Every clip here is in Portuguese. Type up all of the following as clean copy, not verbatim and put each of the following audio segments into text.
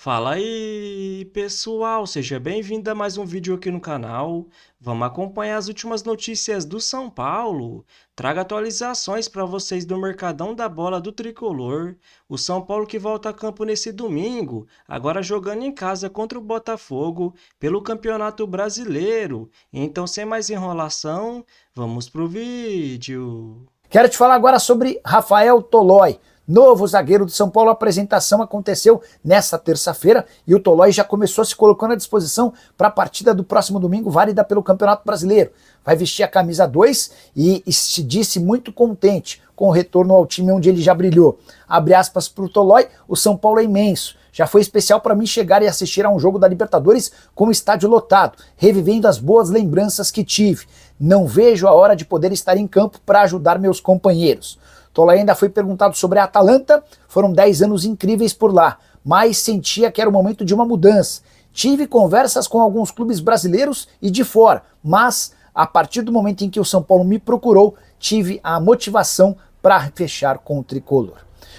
Fala aí, pessoal, seja bem-vindo a mais um vídeo aqui no canal. Vamos acompanhar as últimas notícias do São Paulo. Trago atualizações para vocês do Mercadão da Bola do Tricolor. O São Paulo que volta a campo nesse domingo, agora jogando em casa contra o Botafogo pelo Campeonato Brasileiro. Então, sem mais enrolação, vamos pro vídeo. Quero te falar agora sobre Rafael Tolói, novo zagueiro do São Paulo. A apresentação aconteceu nesta terça-feira e o Tolói já começou se colocando à disposição para a partida do próximo domingo, válida pelo Campeonato Brasileiro. Vai vestir a camisa 2 e se disse muito contente com o retorno ao time onde ele já brilhou. Abre aspas para o Tolói: o São Paulo é imenso. Já foi especial para mim chegar e assistir a um jogo da Libertadores com o estádio lotado, revivendo as boas lembranças que tive. Não vejo a hora de poder estar em campo para ajudar meus companheiros. Tolói ainda foi perguntado sobre a Atalanta. Foram 10 anos incríveis por lá, mas sentia que era o momento de uma mudança. Tive conversas com alguns clubes brasileiros e de fora, mas a partir do momento em que o São Paulo me procurou, tive a motivação para fechar com o Tricolor.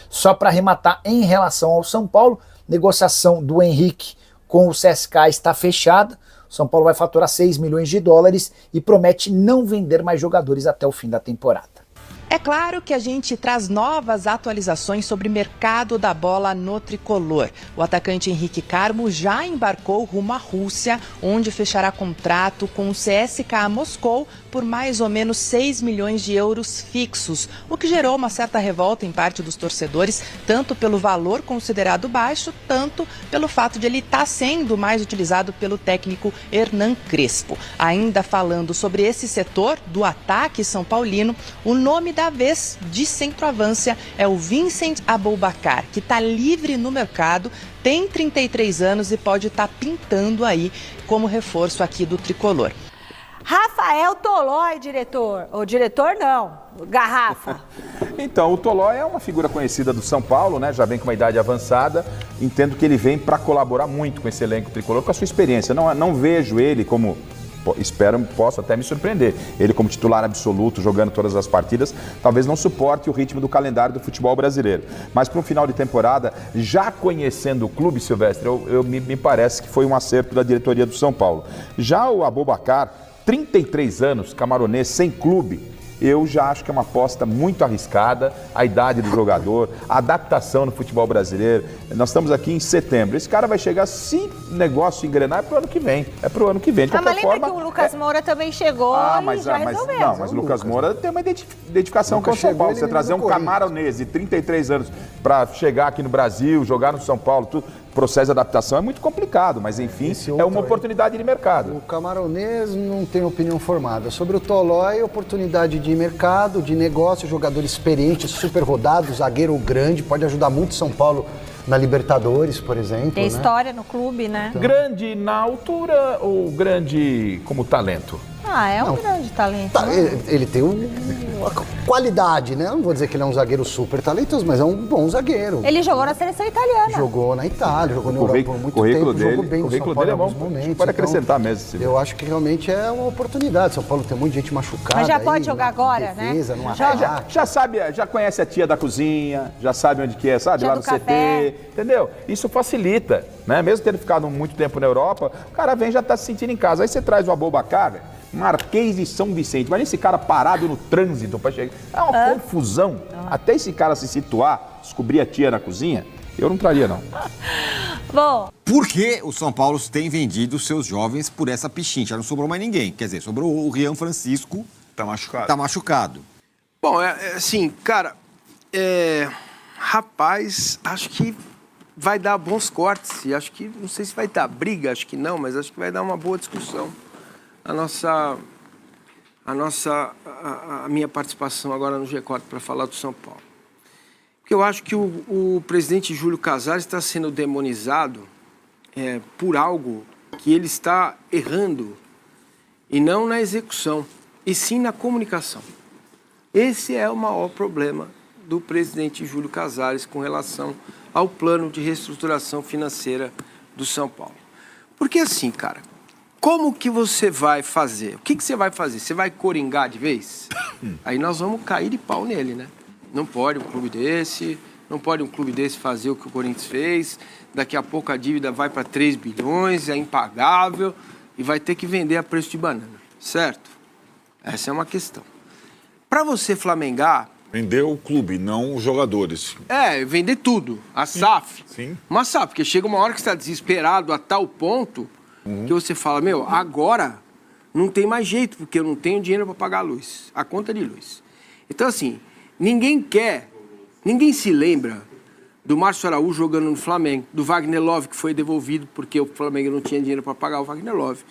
Só para arrematar em relação ao São Paulo, negociação do Henrique com o CSKA está fechada. O São Paulo vai faturar 6 milhões de dólares e promete não vender mais jogadores até o fim da temporada. É claro que a gente traz novas atualizações sobre o mercado da bola no Tricolor. O atacante Henrique Carmo já embarcou rumo à Rússia, onde fechará contrato com o CSKA Moscou por mais ou menos 6 milhões de euros fixos, o que gerou uma certa revolta em parte dos torcedores, tanto pelo valor considerado baixo, tanto pelo fato de ele estar sendo mais utilizado pelo técnico Hernan Crespo. Ainda falando sobre esse setor do ataque são paulino, o nome da vez de centroavância é o Vincent Aboubakar, que está livre no mercado, tem 33 anos e pode estar pintando aí como reforço aqui do Tricolor. Rafael Tolói, diretor. Ou diretor não, Garrafa. Então, o Tolói é uma figura conhecida do São Paulo, né? Já vem com uma idade avançada. Entendo que ele vem para colaborar muito com esse elenco tricolor, com a sua experiência. Não vejo ele como... posso até me surpreender. Ele como titular absoluto, jogando todas as partidas, talvez não suporte o ritmo do calendário do futebol brasileiro. Mas para um final de temporada, já conhecendo o clube, Silvestre, me parece que foi um acerto da diretoria do São Paulo. Já o Aboubakar, 33 anos, camaronês, sem clube, eu já acho que é uma aposta muito arriscada, a idade do jogador, a adaptação no futebol brasileiro. Nós estamos aqui em setembro. Esse cara vai chegar, se negócio engrenar, é pro ano que vem. É pro ano que vem. De qualquer mas lembra forma, que o Lucas Moura também chegou e já resolveu. Não, mas o Lucas Moura tem uma identificação com o São Paulo. Você trazer um camaronês de 33 anos para chegar aqui no Brasil, jogar no São Paulo, tudo... processo de adaptação é muito complicado, mas enfim, é uma oportunidade de mercado. O camaronês não tem opinião formada. Sobre o Tolói, oportunidade de mercado, de negócio, jogador experiente, super rodado, zagueiro grande, pode ajudar muito São Paulo na Libertadores, por exemplo. Tem história no clube, né? Então... Grande na altura ou grande como talento? Um grande talento. Ele tem uma qualidade, né? Eu não vou dizer que ele é um zagueiro super talentoso, mas é um bom zagueiro. Ele jogou na seleção italiana. Jogou na Itália, jogou na Europa por muito tempo, jogou bem no São Paulo em alguns momentos. Pode acrescentar mesmo. Eu acho que realmente é uma oportunidade. São Paulo tem muita gente machucada. Mas já pode jogar agora, defesa, né? Já sabe, já conhece a tia da cozinha, já sabe onde que é, sabe? Tia lá no café. CT, entendeu? Isso facilita, né? Mesmo tendo ficado muito tempo na Europa, o cara vem e já tá se sentindo em casa. Aí você traz o Aboubakar, Marquês de São Vicente. Imagina esse cara parado no trânsito para chegar. É uma confusão. Até esse cara se situar, descobrir a tia na cozinha, eu não traria, não. Bom. Por que o São Paulo tem vendido seus jovens por essa pichincha? Não sobrou mais ninguém. Quer dizer, sobrou o Rian Francisco. Tá machucado. Tá machucado. Bom, assim, cara, rapaz, acho que vai dar bons cortes. E acho que, não sei se vai dar briga, acho que não, mas acho que vai dar uma boa discussão. A minha participação agora no G4 para falar do São Paulo. Porque eu acho que o presidente Júlio Casares está sendo demonizado por algo que ele está errando, e não na execução, e sim na comunicação. Esse é o maior problema do presidente Júlio Casares com relação ao plano de reestruturação financeira do São Paulo. Porque assim, cara, como que você vai fazer? O que você vai fazer? Você vai coringar de vez? Aí nós vamos cair de pau nele, né? Não pode um clube desse Não pode um clube desse fazer o que o Corinthians fez. Daqui a pouco a dívida vai para 3 bilhões, é impagável e vai ter que vender a preço de banana, certo? Essa é uma questão. Para você flamengar... Vender o clube, não os jogadores. Vender tudo. A SAF. Sim. Uma SAF, porque chega uma hora que você está desesperado a tal ponto que você fala, meu, agora não tem mais jeito, porque eu não tenho dinheiro para pagar a luz, a conta de luz. Então, assim, ninguém se lembra do Márcio Araújo jogando no Flamengo, do Wagner Love, que foi devolvido porque o Flamengo não tinha dinheiro para pagar o Wagner Love.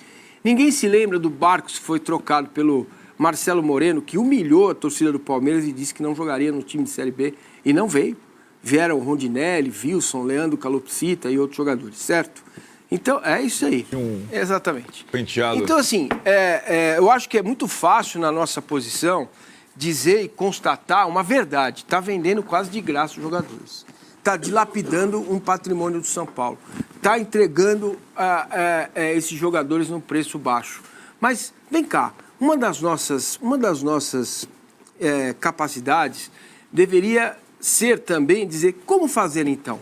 Ninguém se lembra do Barcos, que foi trocado pelo Marcelo Moreno, que humilhou a torcida do Palmeiras e disse que não jogaria no time de Série B, e não veio. Vieram Rondinelli, Wilson, Leandro Calopsita e outros jogadores, certo? Então, é isso aí. Exatamente. Penteado. Então, assim, eu acho que é muito fácil na nossa posição dizer e constatar uma verdade. Está vendendo quase de graça os jogadores. Está dilapidando um patrimônio do São Paulo. Está entregando esses jogadores num preço baixo. Mas, vem cá, uma das nossas capacidades deveria ser também dizer como fazer então.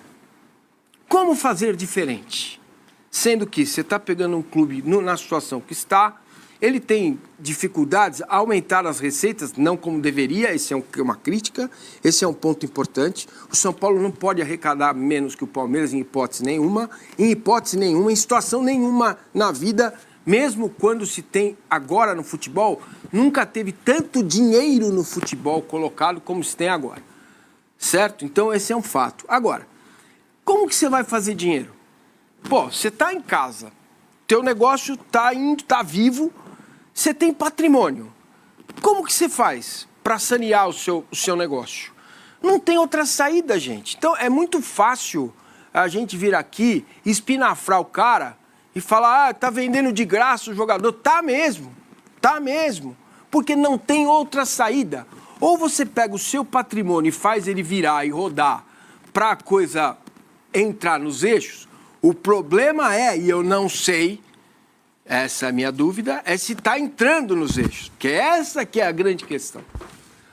Como fazer diferente? Sendo que você está pegando um clube na situação que está, ele tem dificuldades a aumentar as receitas, não como deveria, esse é uma crítica, esse é um ponto importante. O São Paulo não pode arrecadar menos que o Palmeiras em hipótese nenhuma, em situação nenhuma na vida, mesmo quando se tem agora no futebol, nunca teve tanto dinheiro no futebol colocado como se tem agora, certo? Então esse é um fato. Agora, como que você vai fazer dinheiro? Pô, você está em casa, teu negócio está indo, está vivo, você tem patrimônio. Como que você faz para sanear o seu negócio? Não tem outra saída, gente. Então é muito fácil a gente vir aqui, espinafrar o cara e falar, tá vendendo de graça o jogador. Tá mesmo, porque não tem outra saída. Ou você pega o seu patrimônio e faz ele virar e rodar para a coisa entrar nos eixos. O problema e eu não sei, essa é a minha dúvida, é se está entrando nos eixos, que essa que é a grande questão.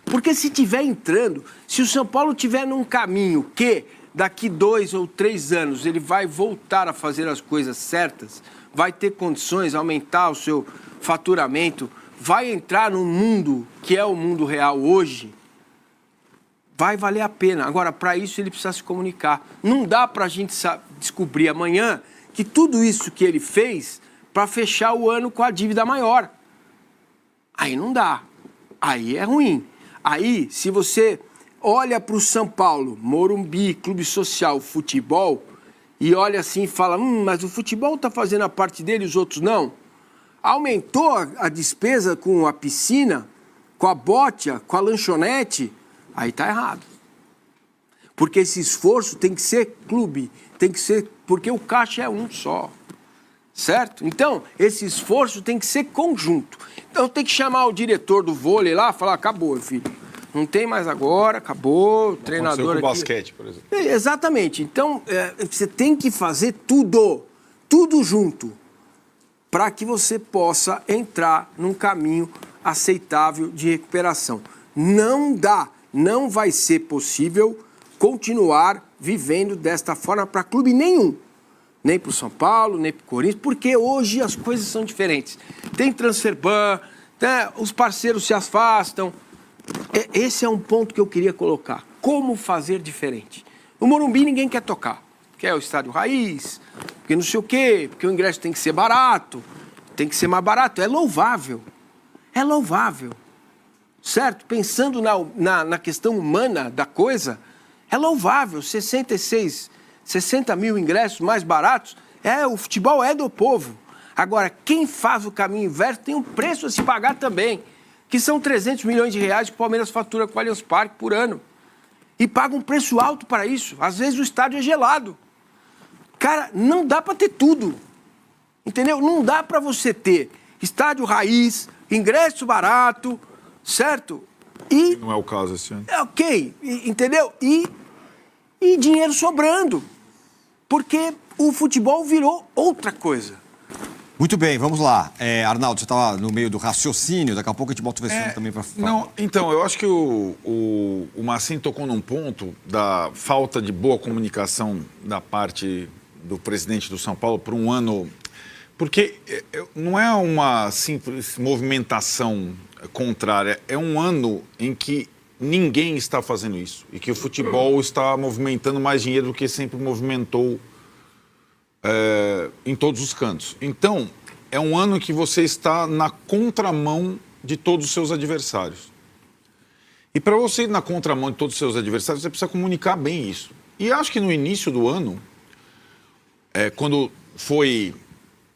Porque se estiver entrando, se o São Paulo estiver num caminho que daqui 2 ou 3 anos ele vai voltar a fazer as coisas certas, vai ter condições, aumentar o seu faturamento, vai entrar num mundo que é o mundo real hoje, vai valer a pena. Agora, para isso, ele precisa se comunicar. Não dá para a gente descobrir amanhã que tudo isso que ele fez para fechar o ano com a dívida maior. Aí não dá. Aí é ruim. Aí, se você olha para o São Paulo, Morumbi, Clube Social, futebol, e olha assim e fala, mas o futebol está fazendo a parte dele e os outros não. Aumentou a despesa com a piscina, com a botia, com a lanchonete, aí está errado. Porque esse esforço tem que ser clube, tem que ser, porque o caixa é um só, certo? Então, esse esforço tem que ser conjunto. Então, tem que chamar o diretor do vôlei lá e falar, acabou, filho. Não tem mais agora, acabou, o treinador aqui. Com basquete, por exemplo. Exatamente. Então, você tem que fazer tudo junto, para que você possa entrar num caminho aceitável de recuperação. Não dá, não vai ser possível continuar vivendo desta forma para clube nenhum. Nem para o São Paulo, nem para o Corinthians, porque hoje as coisas são diferentes. Tem transfer ban, né, os parceiros se afastam. Esse é um ponto que eu queria colocar. Como fazer diferente? O Morumbi ninguém quer tocar. Quer o estádio raiz, porque não sei o quê, porque o ingresso tem que ser barato, tem que ser mais barato. É louvável. É louvável. Certo? Pensando na questão humana da coisa, é louvável. 60 mil ingressos mais baratos, o futebol é do povo. Agora, quem faz o caminho inverso tem um preço a se pagar também, que são 300 milhões de reais que o Palmeiras fatura com o Allianz Parque por ano. E paga um preço alto para isso. Às vezes o estádio é gelado. Cara, não dá para ter tudo. Entendeu? Não dá para você ter estádio raiz, ingresso barato, certo? E não é o caso esse ano. Ok, entendeu? E dinheiro sobrando. Porque o futebol virou outra coisa. Muito bem, vamos lá. Arnaldo, você estava no meio do raciocínio, daqui a pouco a gente bota o Vessone também para falar. Não, então, eu acho que o Massin tocou num ponto da falta de boa comunicação da parte do presidente do São Paulo por um ano, porque não é uma simples movimentação contrária, é um ano em que ninguém está fazendo isso e que o futebol está movimentando mais dinheiro do que sempre movimentou em todos os cantos. Então, é um ano que você está na contramão de todos os seus adversários. E para você ir na contramão de todos os seus adversários, você precisa comunicar bem isso. E acho que no início do ano, quando foi...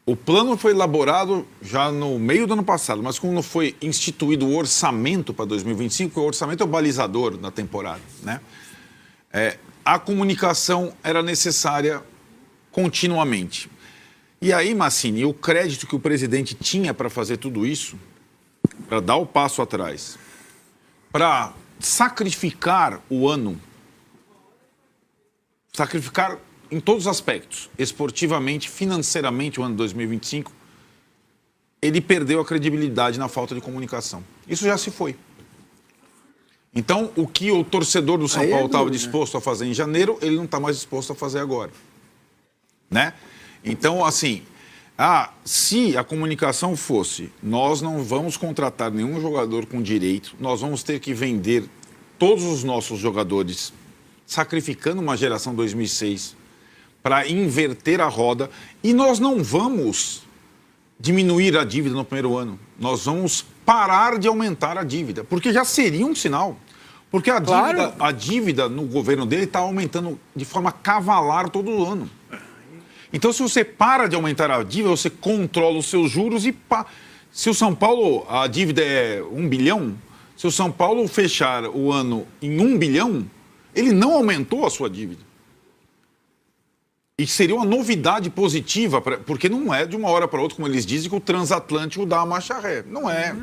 O plano foi elaborado já no meio do ano passado, mas quando foi instituído o orçamento para 2025, porque o orçamento é o balizador da temporada, né? A comunicação era necessária continuamente. E aí, Massini, o crédito que o presidente tinha para fazer tudo isso, para dar o passo atrás, para sacrificar o ano, sacrificar em todos os aspectos, esportivamente, financeiramente, o ano 2025, ele perdeu a credibilidade na falta de comunicação. Isso já se foi. Então, o que o torcedor do São Paulo estava disposto a fazer em janeiro, ele não está mais disposto a fazer agora. Né? Então, assim, se a comunicação fosse, nós não vamos contratar nenhum jogador com direito, nós vamos ter que vender todos os nossos jogadores, sacrificando uma geração 2006 para inverter a roda, e nós não vamos diminuir a dívida no primeiro ano, nós vamos parar de aumentar a dívida, porque já seria um sinal. Porque a dívida no governo dele está aumentando de forma cavalar todo ano. Então, se você para de aumentar a dívida, você controla os seus juros e... Se o São Paulo, a dívida é 1 bilhão, se o São Paulo fechar o ano em 1 bilhão, ele não aumentou a sua dívida. E seria uma novidade positiva, porque não é de uma hora para outra, como eles dizem, que o transatlântico dá a marcha ré. Não é.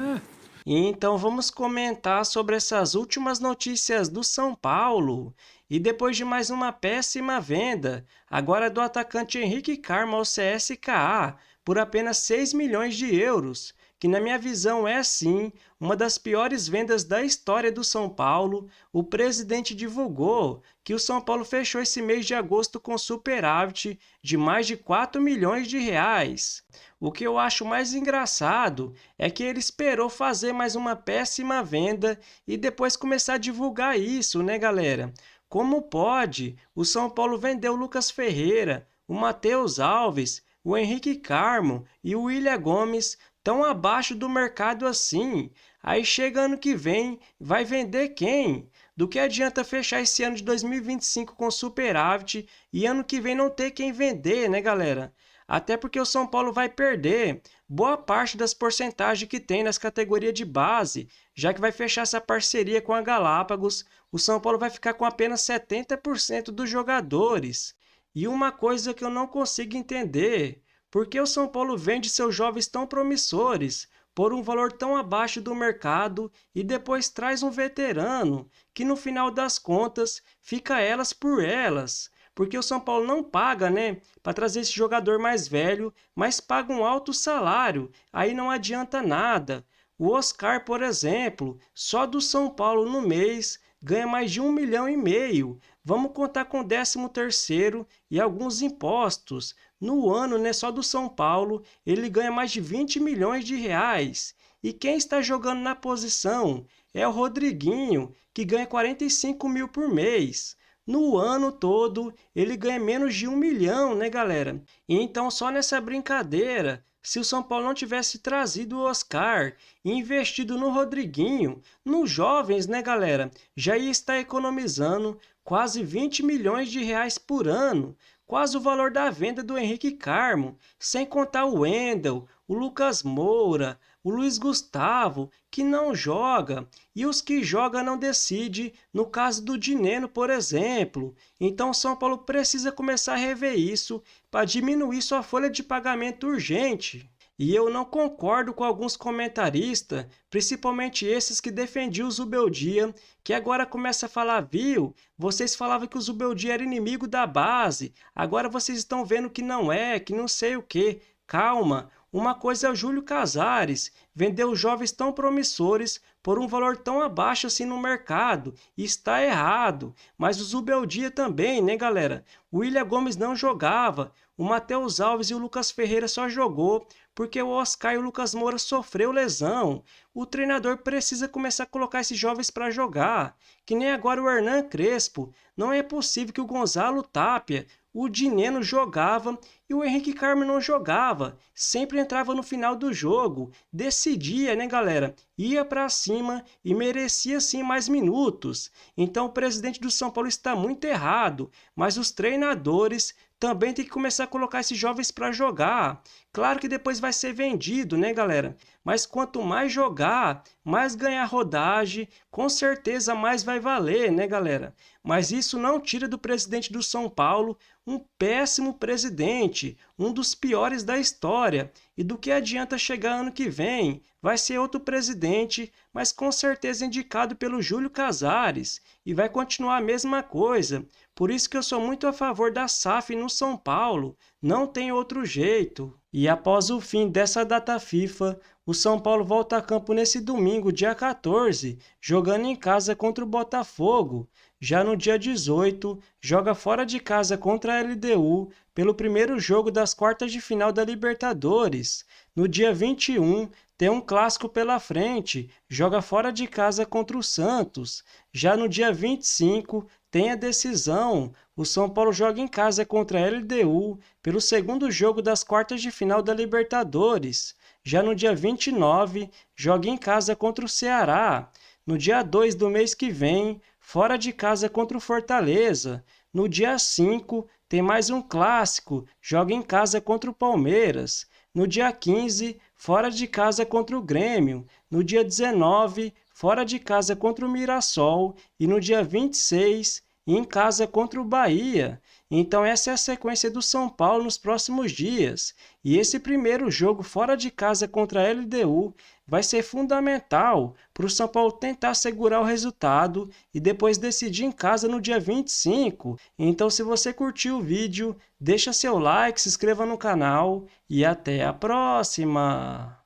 Então vamos comentar sobre essas últimas notícias do São Paulo. E depois de mais uma péssima venda, agora do atacante Henrique Carmo ao CSKA, por apenas 6 milhões de euros, que na minha visão é sim uma das piores vendas da história do São Paulo, o presidente divulgou que o São Paulo fechou esse mês de agosto com superávit de mais de 4 milhões de reais. O que eu acho mais engraçado é que ele esperou fazer mais uma péssima venda e depois começar a divulgar isso, né, galera? Como pode? O São Paulo vendeu o Lucas Ferreira, o Matheus Alves, o Henrique Carmo e o William Gomes tão abaixo do mercado assim. Aí chega ano que vem, vai vender quem? Do que adianta fechar esse ano de 2025 com superávit e ano que vem não ter quem vender, né, galera? Até porque o São Paulo vai perder boa parte das porcentagens que tem nas categorias de base, já que vai fechar essa parceria com a Galápagos, o São Paulo vai ficar com apenas 70% dos jogadores. E uma coisa que eu não consigo entender, por que o São Paulo vende seus jovens tão promissores por um valor tão abaixo do mercado e depois traz um veterano, que no final das contas fica elas por elas? Porque o São Paulo não paga, né, para trazer esse jogador mais velho, mas paga um alto salário, aí não adianta nada. O Oscar, por exemplo, só do São Paulo no mês ganha mais de 1,5 milhão. Vamos contar com o 13º e alguns impostos. No ano, né, só do São Paulo, ele ganha mais de 20 milhões de reais. E quem está jogando na posição é o Rodriguinho, que ganha 45 mil por mês. No ano todo, ele ganha menos de 1 milhão, né, galera? Então, só nessa brincadeira, se o São Paulo não tivesse trazido o Oscar e investido no Rodriguinho, nos jovens, né, galera, já ia estar economizando quase 20 milhões de reais por ano, quase o valor da venda do Henrique Carmo, sem contar o Wendel, o Lucas Moura, o Luiz Gustavo, que não joga, e os que jogam não decidem, no caso do Dineno, por exemplo. Então o São Paulo precisa começar a rever isso para diminuir sua folha de pagamento urgente. E eu não concordo com alguns comentaristas, principalmente esses que defendiam o Zubeldia, que agora começa a falar, viu? Vocês falavam que o Zubeldia era inimigo da base, agora vocês estão vendo que não é, que não sei o quê. Calma, Uma coisa é o Júlio Casares, vendeu jovens tão promissores por um valor tão abaixo assim no mercado, e está errado. Mas o Zubeldia também, né, galera? O William Gomes não jogava, o Matheus Alves e o Lucas Ferreira só jogou porque o Oscar e o Lucas Moura sofreu lesão. O treinador precisa começar a colocar esses jovens para jogar, que nem agora o Hernan Crespo. Não é possível que o Gonzalo Tapia, o Dineno jogava e o Henrique Carmo não jogava. Sempre entrava no final do jogo, decidia, né, galera? Ia para cima e merecia sim mais minutos. Então o presidente do São Paulo está muito errado, mas os treinadores também tem que começar a colocar esses jovens para jogar. Claro que depois vai ser vendido, né, galera? Mas quanto mais jogar, mais ganhar rodagem, com certeza mais vai valer, né, galera? Mas isso não tira do presidente do São Paulo um péssimo presidente, um dos piores da história. E do que adianta chegar ano que vem? Vai ser outro presidente, mas com certeza indicado pelo Júlio Casares. E vai continuar a mesma coisa. Por isso que eu sou muito a favor da SAF no São Paulo. Não tem outro jeito. E após o fim dessa data FIFA, o São Paulo volta a campo nesse domingo, dia 14, jogando em casa contra o Botafogo. Já no dia 18, joga fora de casa contra a LDU pelo primeiro jogo das quartas de final da Libertadores. No dia 21, tem um clássico pela frente, joga fora de casa contra o Santos. Já no dia 25, tem a decisão. O São Paulo joga em casa contra a LDU pelo segundo jogo das quartas de final da Libertadores. Já no dia 29, joga em casa contra o Ceará. No dia 2 do mês que vem, fora de casa contra o Fortaleza. No dia 5, tem mais um clássico, joga em casa contra o Palmeiras. No dia 15, fora de casa contra o Grêmio. No dia 19, fora de casa contra o Mirassol. E no dia 26, em casa contra o Bahia. Então essa é a sequência do São Paulo nos próximos dias. E esse primeiro jogo fora de casa contra a LDU vai ser fundamental para o São Paulo tentar segurar o resultado e depois decidir em casa no dia 25. Então se você curtiu o vídeo, deixa seu like, se inscreva no canal e até a próxima!